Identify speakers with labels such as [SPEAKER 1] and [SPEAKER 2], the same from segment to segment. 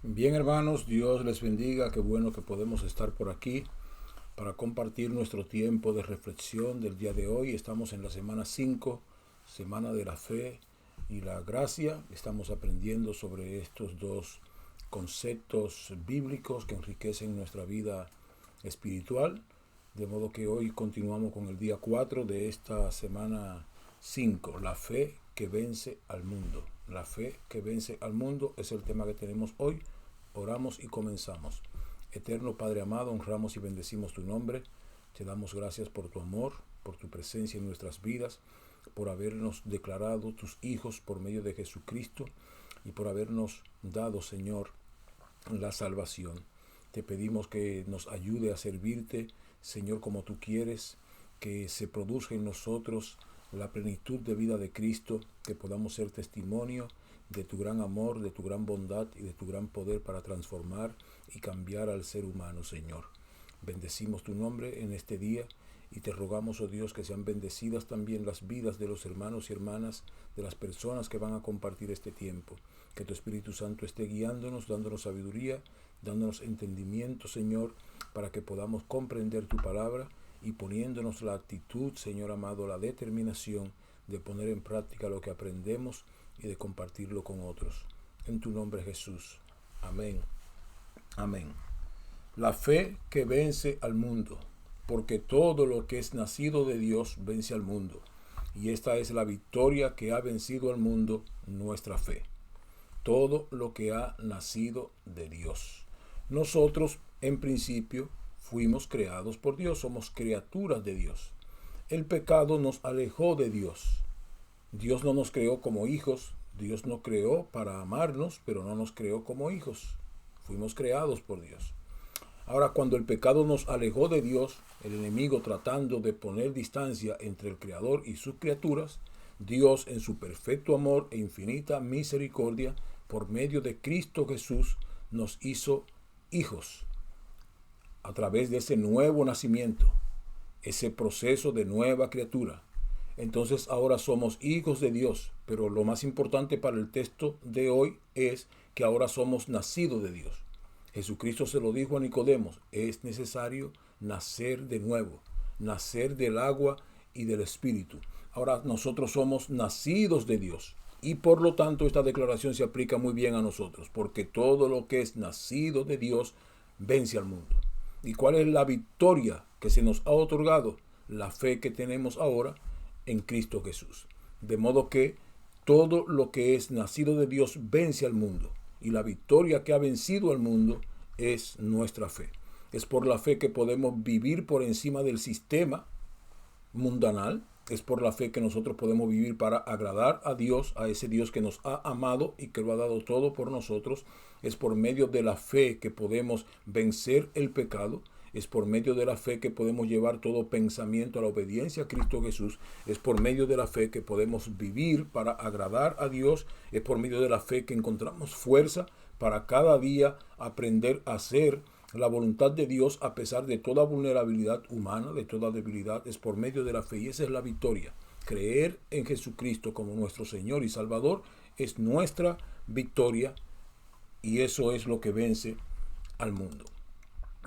[SPEAKER 1] Bien, hermanos, Dios les bendiga. Qué bueno que podemos estar por aquí para compartir nuestro tiempo de reflexión del día de hoy. Estamos en la semana 5, semana de la fe y la gracia. Estamos aprendiendo sobre estos dos conceptos bíblicos que enriquecen nuestra vida espiritual. De modo que hoy continuamos con el día 4 de esta semana 5, la fe que vence al mundo. La fe que vence al mundo es el tema que tenemos hoy. Oramos y comenzamos. Eterno Padre amado, honramos y bendecimos tu nombre. Te damos gracias por tu amor, por tu presencia en nuestras vidas, por habernos declarado tus hijos por medio de Jesucristo y por habernos dado, Señor, la salvación. Te pedimos que nos ayude a servirte, Señor, como tú quieres, que se produzca en nosotros la plenitud de vida de Cristo, que podamos ser testimonio de tu gran amor, de tu gran bondad y de tu gran poder para transformar y cambiar al ser humano, Señor. Bendecimos tu nombre en este día y te rogamos, oh Dios, que sean bendecidas también las vidas de los hermanos y hermanas, de las personas que van a compartir este tiempo. Que tu Espíritu Santo esté guiándonos, dándonos sabiduría, dándonos entendimiento, Señor, para que podamos comprender tu palabra y poniéndonos la actitud, Señor amado, la determinación de poner en práctica lo que aprendemos y de compartirlo con otros. En tu nombre, Jesús. Amén. Amén. La fe que vence al mundo, porque todo lo que es nacido de Dios vence al mundo. Y esta es la victoria que ha vencido al mundo, nuestra fe. Todo lo que ha nacido de Dios. Nosotros, en principio, fuimos creados por Dios, somos criaturas de Dios. El pecado nos alejó de Dios. Dios no nos creó como hijos, Dios nos creó para amarnos, pero no nos creó como hijos. Fuimos creados por Dios. Ahora, cuando el pecado nos alejó de Dios, el enemigo tratando de poner distancia entre el Creador y sus criaturas, Dios en su perfecto amor e infinita misericordia, por medio de Cristo Jesús, nos hizo hijos a través de ese nuevo nacimiento, ese proceso de nueva criatura. Entonces ahora somos hijos de Dios, pero lo más importante para el texto de hoy es que ahora somos nacidos de Dios. Jesucristo se lo dijo a Nicodemo, es necesario nacer de nuevo, nacer del agua y del Espíritu. Ahora nosotros somos nacidos de Dios y por lo tanto esta declaración se aplica muy bien a nosotros, porque todo lo que es nacido de Dios vence al mundo. ¿Y cuál es la victoria que se nos ha otorgado? La fe que tenemos ahora en Cristo Jesús. De modo que todo lo que es nacido de Dios vence al mundo. Y la victoria que ha vencido al mundo es nuestra fe. Es por la fe que podemos vivir por encima del sistema mundanal. Es por la fe que nosotros podemos vivir para agradar a Dios, a ese Dios que nos ha amado y que lo ha dado todo por nosotros. Es por medio de la fe que podemos vencer el pecado. Es por medio de la fe que podemos llevar todo pensamiento a la obediencia a Cristo Jesús. Es por medio de la fe que podemos vivir para agradar a Dios. Es por medio de la fe que encontramos fuerza para cada día aprender a hacer la voluntad de Dios a pesar de toda vulnerabilidad humana, de toda debilidad. Es por medio de la fe y esa es la victoria. Creer en Jesucristo como nuestro Señor y Salvador es nuestra victoria y eso es lo que vence al mundo.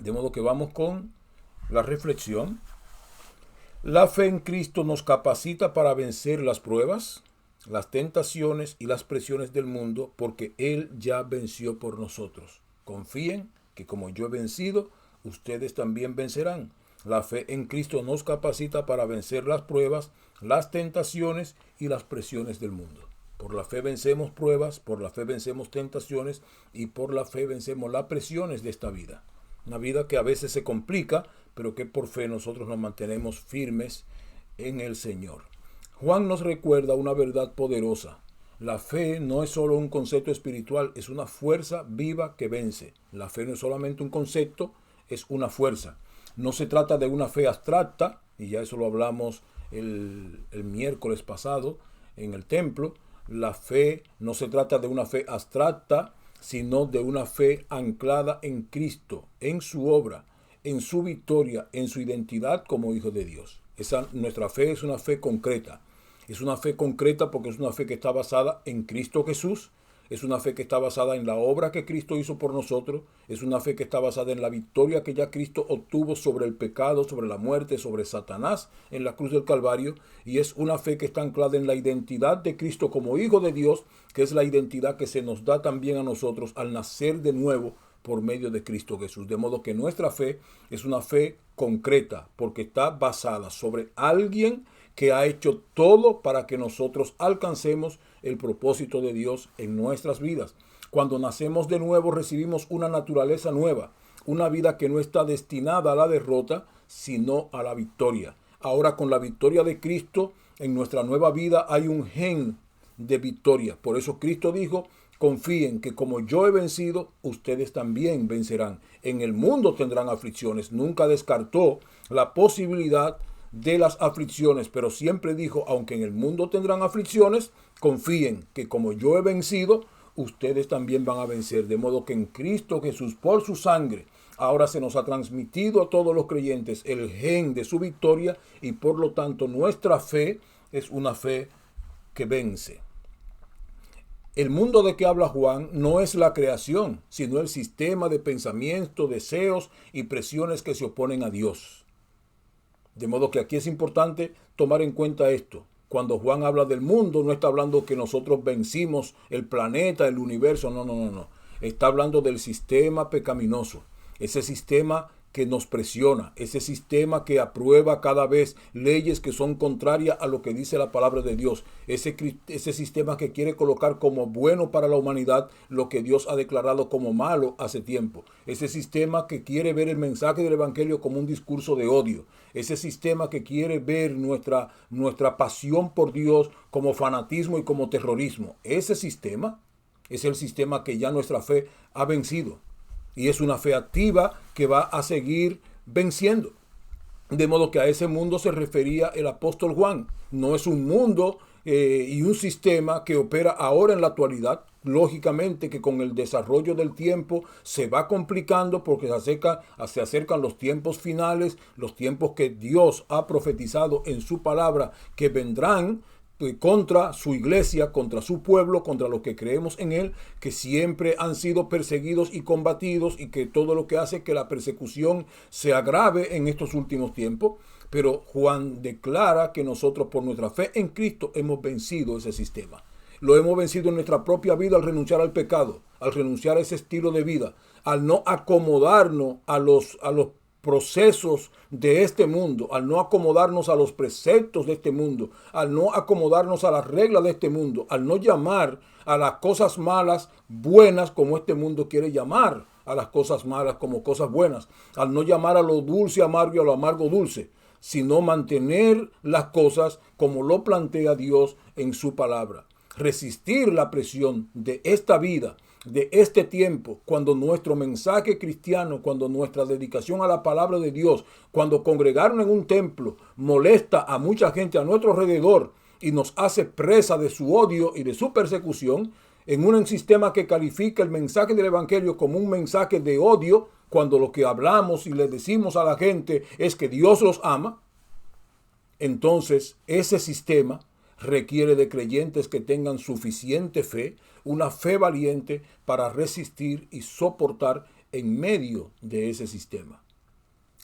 [SPEAKER 1] De modo que vamos con la reflexión. La fe en Cristo nos capacita para vencer las pruebas, las tentaciones y las presiones del mundo porque Él ya venció por nosotros. Confíen que como yo he vencido, ustedes también vencerán. La fe en Cristo nos capacita para vencer las pruebas, las tentaciones y las presiones del mundo. Por la fe vencemos pruebas, por la fe vencemos tentaciones y por la fe vencemos las presiones de esta vida. Una vida que a veces se complica, pero que por fe nosotros nos mantenemos firmes en el Señor. Juan nos recuerda una verdad poderosa. La fe no es solo un concepto espiritual, es una fuerza viva que vence. La fe no es solamente un concepto, es una fuerza. No se trata de una fe abstracta, y ya eso lo hablamos el miércoles pasado en el templo. La fe no se trata de una fe abstracta, sino de una fe anclada en Cristo, en su obra, en su victoria, en su identidad como hijo de Dios. Nuestra fe es una fe concreta. Es una fe concreta porque es una fe que está basada en Cristo Jesús, Es una fe que está basada en la obra que Cristo hizo por nosotros. Es una fe que está basada en la victoria que ya Cristo obtuvo sobre el pecado, sobre la muerte, sobre Satanás en la cruz del Calvario. Y es una fe que está anclada en la identidad de Cristo como Hijo de Dios, que es la identidad que se nos da también a nosotros al nacer de nuevo por medio de Cristo Jesús. De modo que nuestra fe es una fe concreta, porque está basada sobre alguien que ha hecho todo para que nosotros alcancemos el propósito de Dios en nuestras vidas. Cuando nacemos de nuevo recibimos una naturaleza nueva, una vida que no está destinada a la derrota, sino a la victoria. Ahora, con la victoria de Cristo en nuestra nueva vida hay un gen de victoria. Por eso Cristo dijo: confíen que como yo he vencido, ustedes también vencerán. En el mundo tendrán aflicciones. Nunca descartó la posibilidad de las aflicciones, pero siempre dijo: aunque en el mundo tendrán aflicciones, confíen que como yo he vencido, ustedes también van a vencer. De modo que en Cristo Jesús, por su sangre, ahora se nos ha transmitido a todos los creyentes el gen de su victoria, y por lo tanto nuestra fe es una fe que vence. El mundo de que habla Juan no es la creación, sino el sistema de pensamiento, deseos y presiones que se oponen a Dios. De modo que aquí es importante tomar en cuenta esto. Cuando Juan habla del mundo, no está hablando que nosotros vencimos el planeta, el universo. No. Está hablando del sistema pecaminoso. Ese sistema que nos presiona, ese sistema que aprueba cada vez leyes que son contrarias a lo que dice la palabra de Dios, ese sistema que quiere colocar como bueno para la humanidad lo que Dios ha declarado como malo hace tiempo, ese sistema que quiere ver el mensaje del evangelio como un discurso de odio, ese sistema que quiere ver nuestra pasión por Dios como fanatismo y como terrorismo. Ese sistema es el sistema que ya nuestra fe ha vencido. Y es una fe activa que va a seguir venciendo. De modo que a ese mundo se refería el apóstol Juan. No es un mundo y un sistema que opera ahora en la actualidad. Lógicamente que con el desarrollo del tiempo se va complicando porque se acercan los tiempos finales, los tiempos que Dios ha profetizado en su palabra que vendrán contra su iglesia, contra su pueblo, contra los que creemos en él, que siempre han sido perseguidos y combatidos, y que todo lo que hace que la persecución se agrave en estos últimos tiempos. Pero Juan declara que nosotros por nuestra fe en Cristo hemos vencido ese sistema. Lo hemos vencido en nuestra propia vida al renunciar al pecado, al renunciar a ese estilo de vida, al no acomodarnos a los procesos de este mundo, al no acomodarnos a los preceptos de este mundo, al no acomodarnos a las reglas de este mundo, al no llamar a las cosas malas buenas como este mundo quiere llamar a las cosas malas como cosas buenas, al no llamar a lo dulce amargo y a lo amargo dulce, sino mantener las cosas como lo plantea Dios en su palabra. Resistir la presión de esta vida, de este tiempo, cuando nuestro mensaje cristiano, cuando nuestra dedicación a la palabra de Dios, cuando congregarnos en un templo molesta a mucha gente a nuestro alrededor y nos hace presa de su odio y de su persecución, en un sistema que califica el mensaje del evangelio como un mensaje de odio, cuando lo que hablamos y le decimos a la gente es que Dios los ama, entonces ese sistema requiere de creyentes que tengan suficiente fe, una fe valiente para resistir y soportar en medio de ese sistema.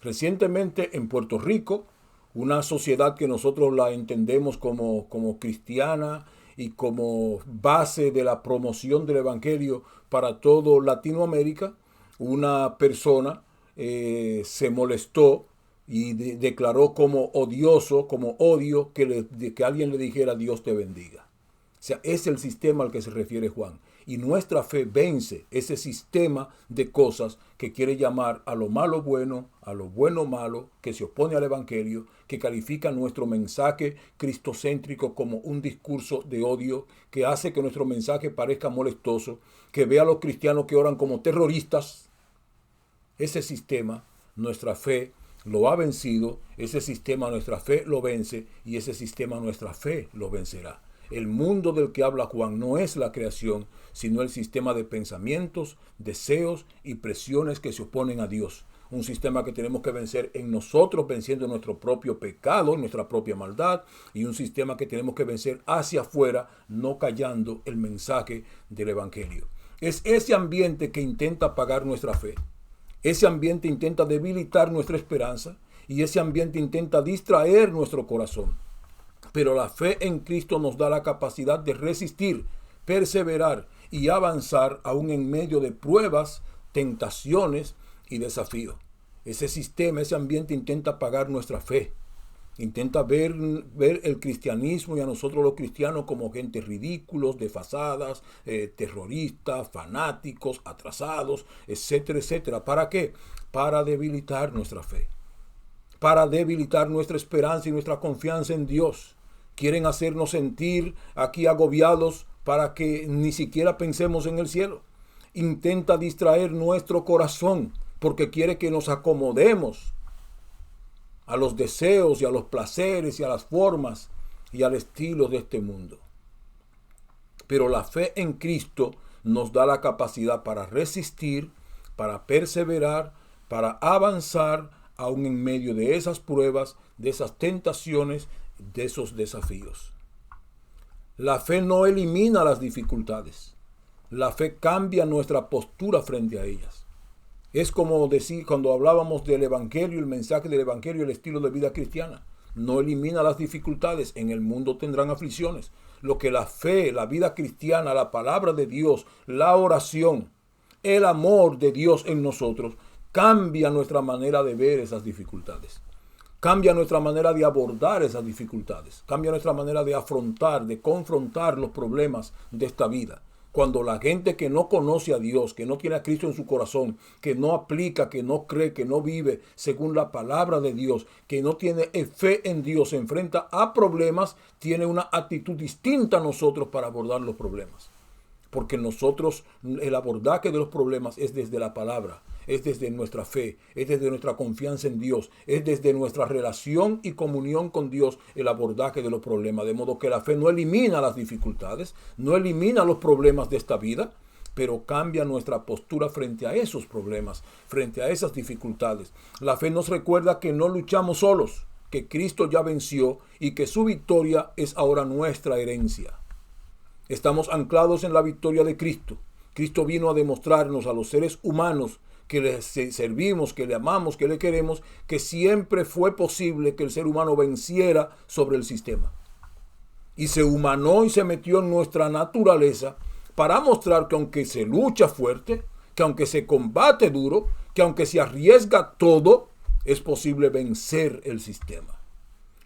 [SPEAKER 1] Recientemente en Puerto Rico, una sociedad que nosotros la entendemos como cristiana y como base de la promoción del evangelio para todo Latinoamérica, una persona se molestó y declaró como odioso, como odio, que alguien le dijera Dios te bendiga. O sea, es el sistema al que se refiere Juan. Y nuestra fe vence ese sistema de cosas que quiere llamar a lo malo bueno, a lo bueno malo, que se opone al evangelio, que califica nuestro mensaje cristocéntrico como un discurso de odio, que hace que nuestro mensaje parezca molestoso, que ve a los cristianos que oran como terroristas. Ese sistema, nuestra fe lo ha vencido, ese sistema nuestra fe lo vence y ese sistema nuestra fe lo vencerá. El mundo del que habla Juan no es la creación, sino el sistema de pensamientos, deseos y presiones que se oponen a Dios. un sistema que tenemos que vencer en nosotros, venciendo nuestro propio pecado, nuestra propia maldad, y un sistema que tenemos que vencer hacia afuera, no callando el mensaje del Evangelio. Es ese ambiente que intenta apagar nuestra fe. Ese ambiente intenta debilitar nuestra esperanza y ese ambiente intenta distraer nuestro corazón. Pero la fe en Cristo nos da la capacidad de resistir, perseverar y avanzar aún en medio de pruebas, tentaciones y desafíos. Ese sistema, ese ambiente intenta apagar nuestra fe. Intenta ver el cristianismo y a nosotros los cristianos como gente ridículos, desfasadas, terroristas, fanáticos, atrasados, etcétera, etcétera. ¿Para qué? Para debilitar nuestra fe, para debilitar nuestra esperanza y nuestra confianza en Dios. Quieren hacernos sentir aquí agobiados para que ni siquiera pensemos en el cielo. Intenta distraer nuestro corazón porque quiere que nos acomodemos a los deseos y a los placeres y a las formas y al estilo de este mundo. Pero la fe en Cristo nos da la capacidad para resistir, para perseverar, para avanzar aún en medio de esas pruebas, de esas tentaciones, de esos desafíos. La fe no elimina las dificultades. La fe cambia nuestra postura frente a ellas. Es como decir cuando hablábamos del Evangelio, el mensaje del Evangelio, el estilo de vida cristiana. No elimina las dificultades. En el mundo tendrán aflicciones. Lo que la fe, la vida cristiana, la palabra de Dios, la oración, el amor de Dios en nosotros, cambia nuestra manera de ver esas dificultades. Cambia nuestra manera de abordar esas dificultades. Cambia nuestra manera de afrontar, de confrontar los problemas de esta vida. Cuando la gente que no conoce a Dios, que no tiene a Cristo en su corazón, que no aplica, que no cree, que no vive según la palabra de Dios, que no tiene fe en Dios, se enfrenta a problemas, tiene una actitud distinta a nosotros para abordar los problemas. Porque nosotros, el abordaje de los problemas es desde la palabra, es desde nuestra fe, es desde nuestra confianza en Dios, es desde nuestra relación y comunión con Dios el abordaje de los problemas. De modo que la fe no elimina las dificultades, no elimina los problemas de esta vida, pero cambia nuestra postura frente a esos problemas, frente a esas dificultades. La fe nos recuerda que no luchamos solos, que Cristo ya venció y que su victoria es ahora nuestra herencia. Estamos anclados en la victoria de Cristo. Cristo vino a demostrarnos a los seres humanos que le servimos, que le amamos, que le queremos, que siempre fue posible que el ser humano venciera sobre el sistema. Y se humanó y se metió en nuestra naturaleza para mostrar que aunque se lucha fuerte, que aunque se combate duro, que aunque se arriesga todo, es posible vencer el sistema.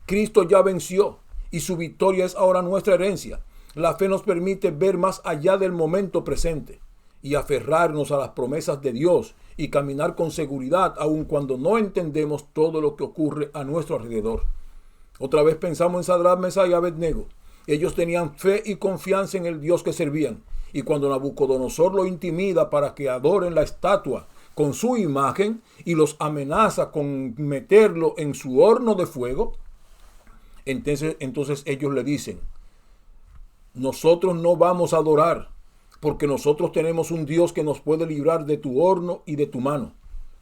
[SPEAKER 1] Cristo ya venció y su victoria es ahora nuestra herencia. La fe nos permite ver más allá del momento presente y aferrarnos a las promesas de Dios y caminar con seguridad aun cuando no entendemos todo lo que ocurre a nuestro alrededor. Otra vez pensamos en Sadrach, Mesach y Abednego. Ellos tenían fe y confianza en el Dios que servían. Y cuando Nabucodonosor lo intimida para que adoren la estatua con su imagen y los amenaza con meterlo en su horno de fuego, entonces ellos le dicen: nosotros no vamos a adorar, porque nosotros tenemos un Dios que nos puede librar de tu horno y de tu mano.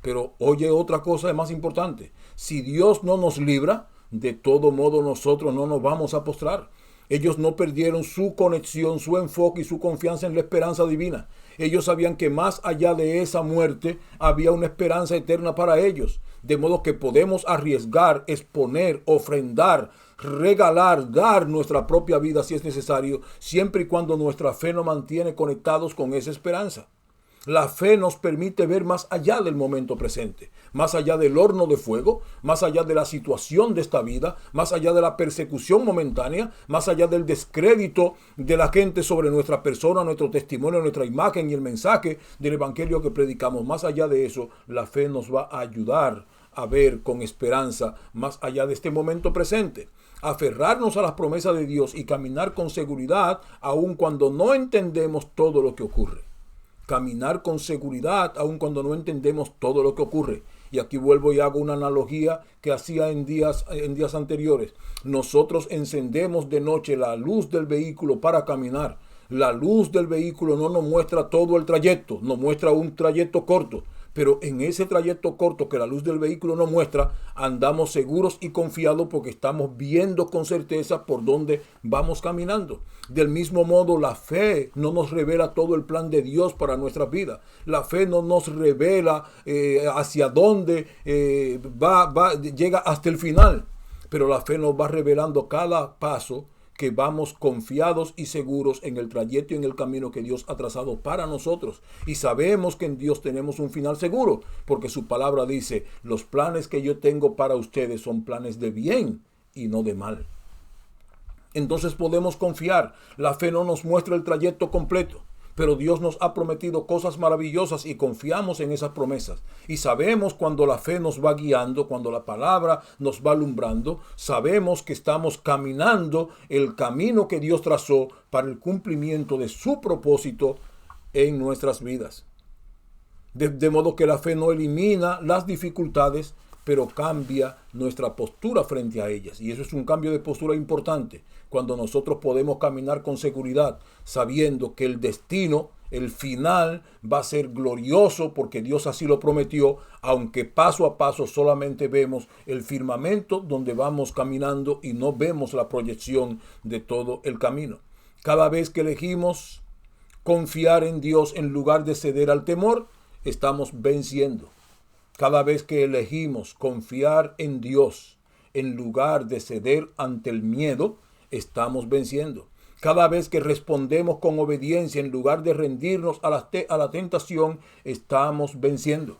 [SPEAKER 1] Pero oye, otra cosa más importante: si Dios no nos libra, de todo modo nosotros no nos vamos a postrar. Ellos no perdieron su conexión, su enfoque y su confianza en la esperanza divina. Ellos sabían que más allá de esa muerte había una esperanza eterna para ellos. De modo que podemos arriesgar, exponer, ofrendar, regalar, dar nuestra propia vida si es necesario, siempre y cuando nuestra fe nos mantiene conectados con esa esperanza. La fe nos permite ver más allá del momento presente, más allá del horno de fuego, más allá de la situación de esta vida, más allá de la persecución momentánea, más allá del descrédito de la gente sobre nuestra persona, nuestro testimonio, nuestra imagen y el mensaje del evangelio que predicamos. Más allá de eso, la fe nos va a ayudar a ver con esperanza más allá de este momento presente. Aferrarnos a las promesas de Dios y caminar con seguridad aun cuando no entendemos todo lo que ocurre. Caminar con seguridad aun cuando no entendemos todo lo que ocurre. Y aquí vuelvo y hago una analogía que hacía en días anteriores. Nosotros encendemos de noche la luz del vehículo para caminar. La luz del vehículo no nos muestra todo el trayecto, nos muestra un trayecto corto. Pero en ese trayecto corto que la luz del vehículo nos muestra, andamos seguros y confiados porque estamos viendo con certeza por dónde vamos caminando. Del mismo modo, la fe no nos revela todo el plan de Dios para nuestras vidas. La fe no nos revela hacia dónde llega hasta el final. Pero la fe nos va revelando cada paso que vamos confiados y seguros en el trayecto y en el camino que Dios ha trazado para nosotros. Y sabemos que en Dios tenemos un final seguro, porque su palabra dice, los planes que yo tengo para ustedes son planes de bien y no de mal. Entonces podemos confiar. La fe no nos muestra el trayecto completo, pero Dios nos ha prometido cosas maravillosas y confiamos en esas promesas. Y sabemos cuando la fe nos va guiando, cuando la palabra nos va alumbrando, sabemos que estamos caminando el camino que Dios trazó para el cumplimiento de su propósito en nuestras vidas. De modo que la fe no elimina las dificultades, pero cambia nuestra postura frente a ellas. Y eso es un cambio de postura importante, cuando nosotros podemos caminar con seguridad, sabiendo que el destino, el final, va a ser glorioso porque Dios así lo prometió, aunque paso a paso solamente vemos el firmamento donde vamos caminando y no vemos la proyección de todo el camino. Cada vez que elegimos confiar en Dios en lugar de ceder al temor, estamos venciendo. Cada vez que elegimos confiar en Dios en lugar de ceder ante el miedo, estamos venciendo. Cada vez que respondemos con obediencia en lugar de rendirnos a la tentación, estamos venciendo.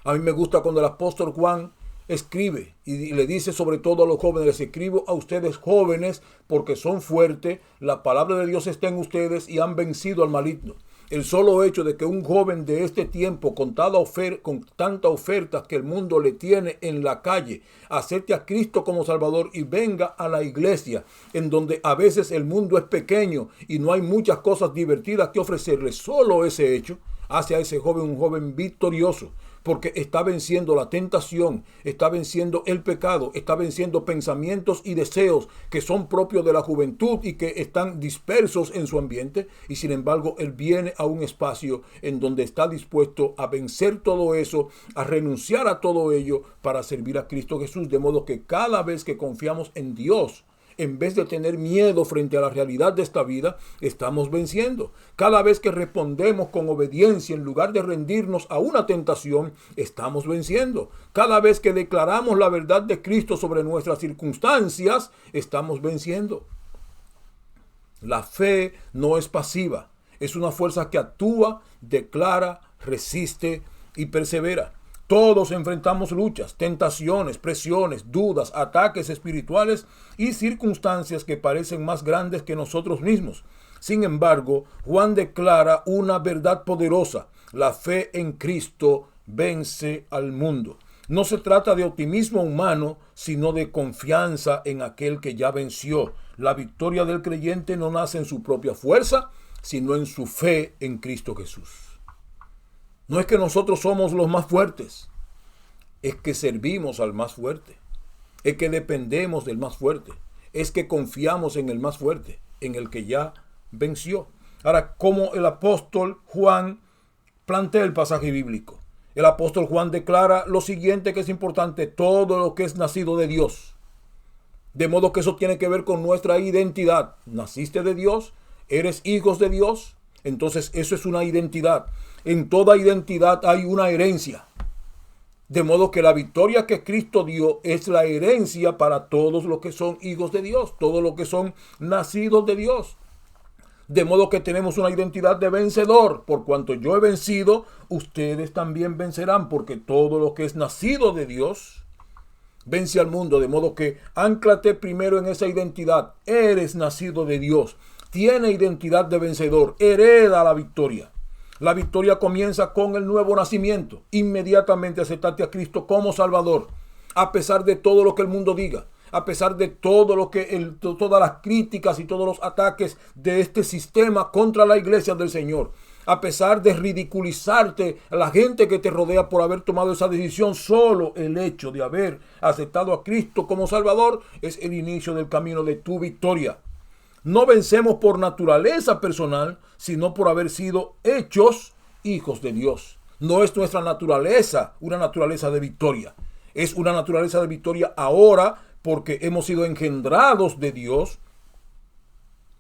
[SPEAKER 1] A mí me gusta cuando el apóstol Juan escribe y le dice sobre todo a los jóvenes, les escribo a ustedes jóvenes porque son fuertes, la palabra de Dios está en ustedes y han vencido al maligno. El solo hecho de que un joven de este tiempo, con tanta oferta que el mundo le tiene en la calle, acepte a Cristo como Salvador y venga a la iglesia, en donde a veces el mundo es pequeño y no hay muchas cosas divertidas que ofrecerle, solo ese hecho hace a ese joven un joven victorioso, porque está venciendo la tentación, está venciendo el pecado, está venciendo pensamientos y deseos que son propios de la juventud y que están dispersos en su ambiente, y sin embargo él viene a un espacio en donde está dispuesto a vencer todo eso, a renunciar a todo ello para servir a Cristo Jesús. De modo que cada vez que confiamos en Dios, en vez de tener miedo frente a la realidad de esta vida, estamos venciendo. Cada vez que respondemos con obediencia en lugar de rendirnos a una tentación, estamos venciendo. Cada vez que declaramos la verdad de Cristo sobre nuestras circunstancias, estamos venciendo. La fe no es pasiva. Es una fuerza que actúa, declara, resiste y persevera. Todos enfrentamos luchas, tentaciones, presiones, dudas, ataques espirituales y circunstancias que parecen más grandes que nosotros mismos. Sin embargo, Juan declara una verdad poderosa: la fe en Cristo vence al mundo. No se trata de optimismo humano, sino de confianza en aquel que ya venció. La victoria del creyente no nace en su propia fuerza, sino en su fe en Cristo Jesús. No es que nosotros somos los más fuertes, es que servimos al más fuerte, es que dependemos del más fuerte, es que confiamos en el más fuerte, en el que ya venció. Ahora, como el apóstol Juan plantea el pasaje bíblico, el apóstol Juan declara lo siguiente, que es importante: todo lo que es nacido de Dios. De modo que eso tiene que ver con nuestra identidad. Naciste de Dios, eres hijos de Dios, entonces eso es una identidad. En toda identidad hay una herencia. De modo que la victoria que Cristo dio es la herencia para todos los que son hijos de Dios, todos los que son nacidos de Dios. De modo que tenemos una identidad de vencedor. Por cuanto yo he vencido, ustedes también vencerán, porque todo lo que es nacido de Dios vence al mundo. De modo que ánclate primero en esa identidad. Eres nacido de Dios. Tiene identidad de vencedor. Hereda la victoria. La victoria comienza con el nuevo nacimiento. Inmediatamente aceptaste a Cristo como Salvador. A pesar de todo lo que el mundo diga, a pesar de todo lo que todas las críticas y todos los ataques de este sistema contra la iglesia del Señor, a pesar de ridiculizarte a la gente que te rodea por haber tomado esa decisión, solo el hecho de haber aceptado a Cristo como Salvador es el inicio del camino de tu victoria. No vencemos por naturaleza personal, sino por haber sido hechos hijos de Dios. No es nuestra naturaleza una naturaleza de victoria. Es una naturaleza de victoria ahora porque hemos sido engendrados de Dios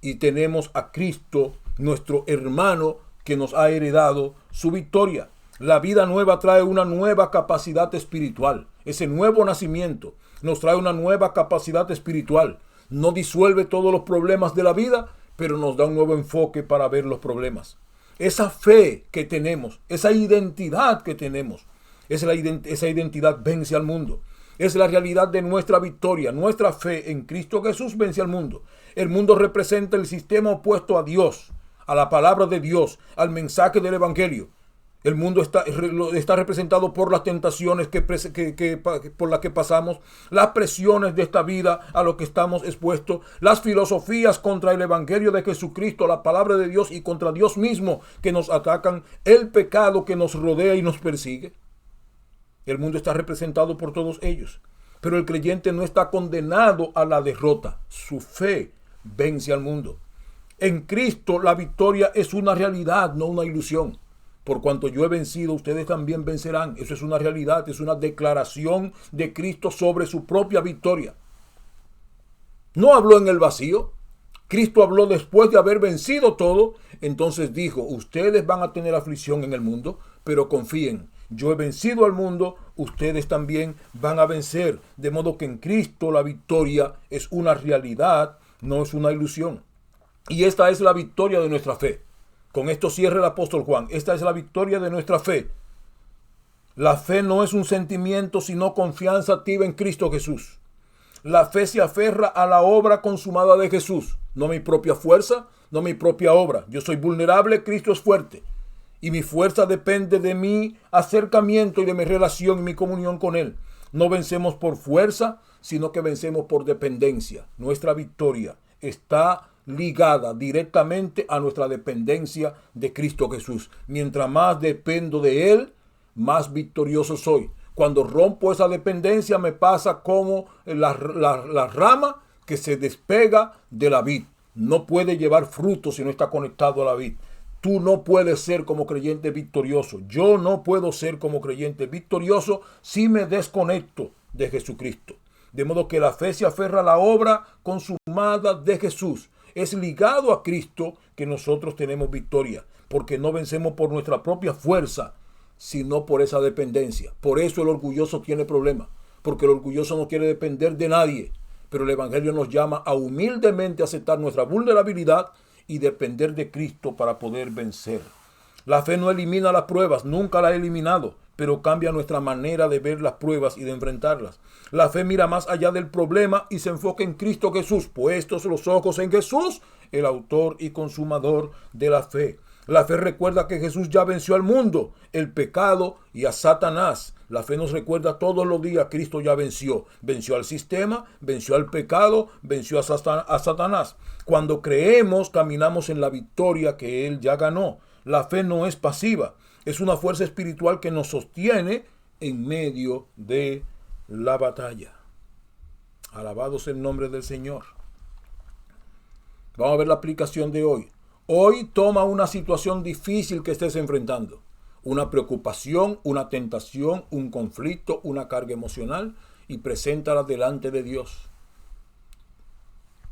[SPEAKER 1] y tenemos a Cristo, nuestro hermano, que nos ha heredado su victoria. La vida nueva trae una nueva capacidad espiritual. Ese nuevo nacimiento nos trae una nueva capacidad espiritual. No disuelve todos los problemas de la vida, pero nos da un nuevo enfoque para ver los problemas. Esa fe que tenemos, esa identidad que tenemos, esa identidad vence al mundo. Es la realidad de nuestra victoria. Nuestra fe en Cristo Jesús vence al mundo. El mundo representa el sistema opuesto a Dios, a la palabra de Dios, al mensaje del Evangelio. El mundo está representado por las tentaciones por las que pasamos, las presiones de esta vida a lo que estamos expuestos, las filosofías contra el Evangelio de Jesucristo, la palabra de Dios y contra Dios mismo que nos atacan, el pecado que nos rodea y nos persigue. El mundo está representado por todos ellos. Pero el creyente no está condenado a la derrota. Su fe vence al mundo. En Cristo la victoria es una realidad, no una ilusión. Por cuanto yo he vencido, ustedes también vencerán. Eso es una realidad, es una declaración de Cristo sobre su propia victoria. No habló en el vacío. Cristo habló después de haber vencido todo. Entonces dijo, ustedes van a tener aflicción en el mundo, pero confíen. Yo he vencido al mundo, ustedes también van a vencer. De modo que en Cristo la victoria es una realidad, no es una ilusión. Y esta es la victoria de nuestra fe. Con esto cierra el apóstol Juan. Esta es la victoria de nuestra fe. La fe no es un sentimiento, sino confianza activa en Cristo Jesús. La fe se aferra a la obra consumada de Jesús. No mi propia fuerza, no mi propia obra. Yo soy vulnerable, Cristo es fuerte. Y mi fuerza depende de mi acercamiento y de mi relación y mi comunión con Él. No vencemos por fuerza, sino que vencemos por dependencia. Nuestra victoria está ligada directamente a nuestra dependencia de Cristo Jesús. Mientras más dependo de Él, más victorioso soy. Cuando rompo esa dependencia me pasa como la rama que se despega de la vid. No puede llevar fruto si no está conectado a la vid. Tú no puedes ser como creyente victorioso. Yo no puedo ser como creyente victorioso si me desconecto de Jesucristo. De modo que la fe se aferra a la obra consumada de Jesús. Es ligado a Cristo que nosotros tenemos victoria, porque no vencemos por nuestra propia fuerza, sino por esa dependencia. Por eso el orgulloso tiene problemas, porque el orgulloso no quiere depender de nadie. Pero el Evangelio nos llama a humildemente aceptar nuestra vulnerabilidad y depender de Cristo para poder vencer. La fe no elimina las pruebas, nunca la ha eliminado, pero cambia nuestra manera de ver las pruebas y de enfrentarlas. La fe mira más allá del problema y se enfoca en Cristo Jesús, puestos los ojos en Jesús, el autor y consumador de la fe. La fe recuerda que Jesús ya venció al mundo, el pecado y a Satanás. La fe nos recuerda todos los días, Cristo ya venció. Venció al sistema, venció al pecado, venció a Satanás. Cuando creemos, caminamos en la victoria que Él ya ganó. La fe no es pasiva, es una fuerza espiritual que nos sostiene en medio de la batalla. Alabado sea el nombre del Señor. Vamos a ver la aplicación de hoy. Hoy toma una situación difícil que estés enfrentando. Una preocupación, una tentación, un conflicto, una carga emocional y preséntala delante de Dios.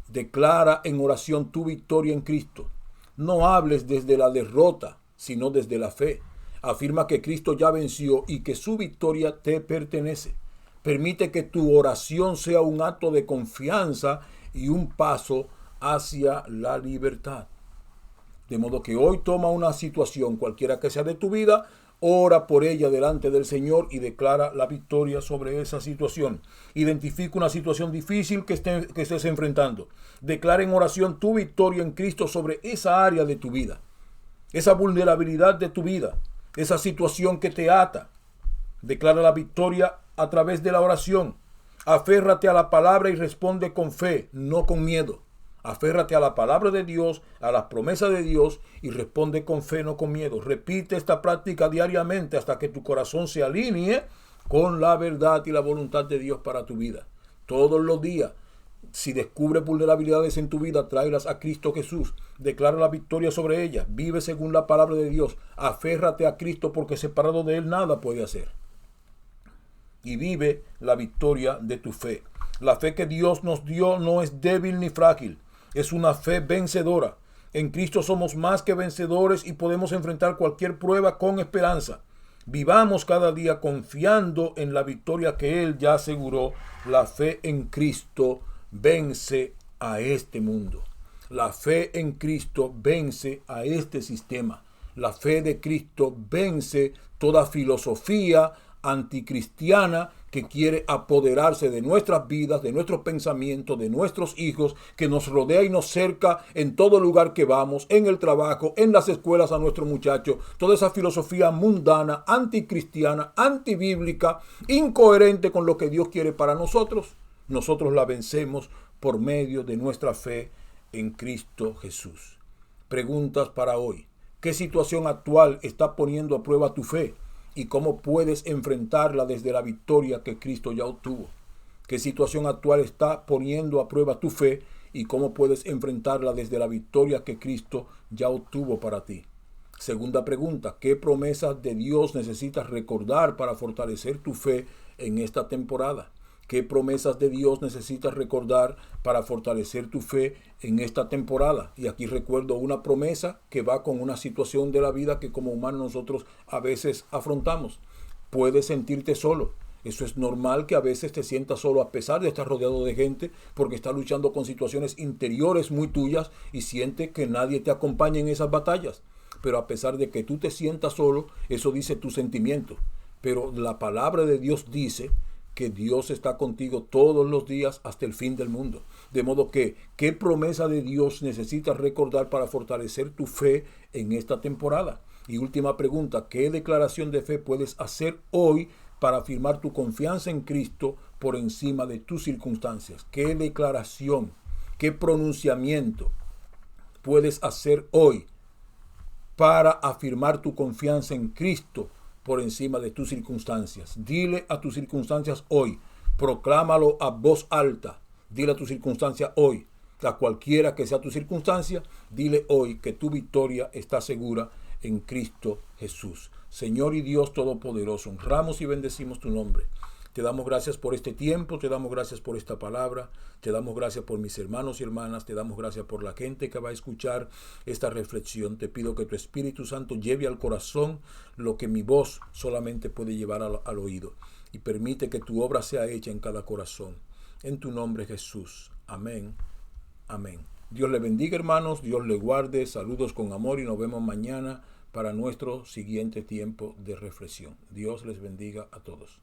[SPEAKER 1] Declara en oración tu victoria en Cristo. No hables desde la derrota, sino desde la fe. Afirma que Cristo ya venció y que su victoria te pertenece. Permite que tu oración sea un acto de confianza y un paso hacia la libertad. De modo que hoy toma una situación, cualquiera que sea de tu vida, ora por ella delante del Señor y declara la victoria sobre esa situación. Identifica una situación difícil que estés enfrentando. Declara en oración tu victoria en Cristo sobre esa área de tu vida, esa vulnerabilidad de tu vida, esa situación que te ata. Declara la victoria a través de la oración. Aférrate a la palabra y responde con fe, no con miedo. Aférrate a la palabra de Dios, a las promesas de Dios y responde con fe, no con miedo. Repite esta práctica diariamente hasta que tu corazón se alinee con la verdad y la voluntad de Dios para tu vida. Todos los días Si descubres vulnerabilidades en tu vida, tráelas a Cristo Jesús. Declara la victoria sobre ellas. Vive según la palabra de Dios. Aférrate a Cristo porque separado de Él nada puede hacer. Y vive la victoria de tu fe. La fe que Dios nos dio no es débil ni frágil. Es una fe vencedora. En Cristo somos más que vencedores y podemos enfrentar cualquier prueba con esperanza. Vivamos cada día confiando en la victoria que Él ya aseguró. La fe en Cristo vence a este mundo. La fe en Cristo vence a este sistema. La fe de Cristo vence toda filosofía anticristiana que quiere apoderarse de nuestras vidas, de nuestros pensamientos, de nuestros hijos, que nos rodea y nos cerca en todo lugar que vamos, en el trabajo, en las escuelas a nuestros muchachos. Toda esa filosofía mundana, anticristiana, antibíblica, incoherente con lo que Dios quiere para nosotros, nosotros la vencemos por medio de nuestra fe en Cristo Jesús. Preguntas para hoy. ¿Qué situación actual está poniendo a prueba tu fe? ¿Y cómo puedes enfrentarla desde la victoria que Cristo ya obtuvo? ¿Qué situación actual está poniendo a prueba tu fe? ¿Y cómo puedes enfrentarla desde la victoria que Cristo ya obtuvo para ti? Segunda pregunta. ¿Qué promesas de Dios necesitas recordar para fortalecer tu fe en esta temporada? ¿Qué promesas de Dios necesitas recordar para fortalecer tu fe en esta temporada? Y aquí recuerdo una promesa que va con una situación de la vida que como humanos nosotros a veces afrontamos. Puedes sentirte solo. Eso es normal que a veces te sientas solo a pesar de estar rodeado de gente porque estás luchando con situaciones interiores muy tuyas y sientes que nadie te acompaña en esas batallas. Pero a pesar de que tú te sientas solo, eso dice tu sentimiento. Pero la palabra de Dios dice que Dios está contigo todos los días hasta el fin del mundo. De modo que, ¿qué promesa de Dios necesitas recordar para fortalecer tu fe en esta temporada? Y última pregunta, ¿qué declaración de fe puedes hacer hoy para afirmar tu confianza en Cristo por encima de tus circunstancias? ¿Qué declaración, qué pronunciamiento puedes hacer hoy para afirmar tu confianza en Cristo por encima de tus circunstancias? Dile a tus circunstancias hoy, proclámalo a voz alta, dile a tus circunstancias hoy, a cualquiera que sea tu circunstancia, dile hoy que tu victoria está segura en Cristo Jesús. Señor y Dios Todopoderoso, honramos y bendecimos tu nombre. Te damos gracias por este tiempo, te damos gracias por esta palabra, te damos gracias por mis hermanos y hermanas, te damos gracias por la gente que va a escuchar esta reflexión. Te pido que tu Espíritu Santo lleve al corazón lo que mi voz solamente puede llevar al oído y permite que tu obra sea hecha en cada corazón. En tu nombre, Jesús. Amén. Amén. Dios le bendiga, hermanos, Dios le guarde, saludos con amor y nos vemos mañana para nuestro siguiente tiempo de reflexión. Dios les bendiga a todos.